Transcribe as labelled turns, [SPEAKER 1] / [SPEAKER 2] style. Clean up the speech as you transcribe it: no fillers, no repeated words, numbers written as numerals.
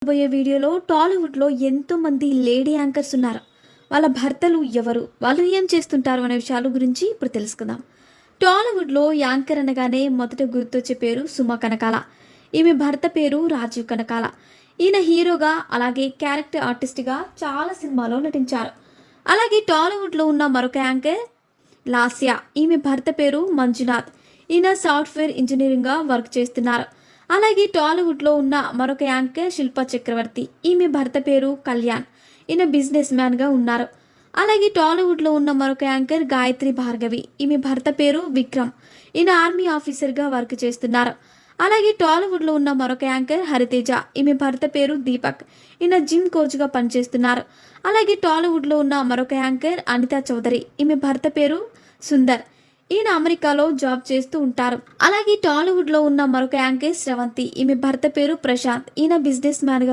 [SPEAKER 1] పోయే వీడియోలో టాలీవుడ్లో ఎంతోమంది లేడీ యాంకర్స్ ఉన్నారు. వాళ్ళ భర్తలు ఎవరు, వాళ్ళు ఏం చేస్తుంటారు అనే విషయాల గురించి ఇప్పుడు తెలుసుకుందాం. టాలీవుడ్లో యాంకర్ అనగానే మొదట గుర్తొచ్చే పేరు సుమ కనకాల. ఈమె భర్త పేరు రాజీవ్ కనకాల. ఈయన హీరోగా అలాగే క్యారెక్టర్ ఆర్టిస్ట్గా చాలా సినిమాలో నటించారు. అలాగే టాలీవుడ్లో ఉన్న మరొక యాంకర్ లాస్య. ఈమె భర్త పేరు మంజునాథ్. ఈయన సాఫ్ట్వేర్ ఇంజనీరింగ్గా వర్క్ చేస్తున్నారు. అలాగే టాలీవుడ్లో ఉన్న మరొక యాంకర్ శిల్పా చక్రవర్తి. ఈమె భర్త పేరు కళ్యాణ్. ఈయన బిజినెస్ మ్యాన్గా ఉన్నారు. అలాగే టాలీవుడ్లో ఉన్న మరొక యాంకర్ గాయత్రి భార్గవి. ఈమె భర్త పేరు విక్రమ్. ఈయన ఆర్మీ ఆఫీసర్గా వర్క్ చేస్తున్నారు. అలాగే టాలీవుడ్లో ఉన్న మరొక యాంకర్ హరితేజ. ఈమె భర్త పేరు దీపక్. ఈయన జిమ్ కోచ్గా పనిచేస్తున్నారు. అలాగే టాలీవుడ్లో ఉన్న మరొక యాంకర్ అనితా చౌదరి. ఈమె భర్త పేరు సుందర్. ఈయన అమెరికాలో జాబ్ చేస్తూ ఉంటారు. అలాగే టాలీవుడ్లో ఉన్న మరొక యాంకర్ శ్రవంతి. ఈమె భర్త పేరు ప్రశాంత్. ఈయన బిజినెస్ మ్యాన్గా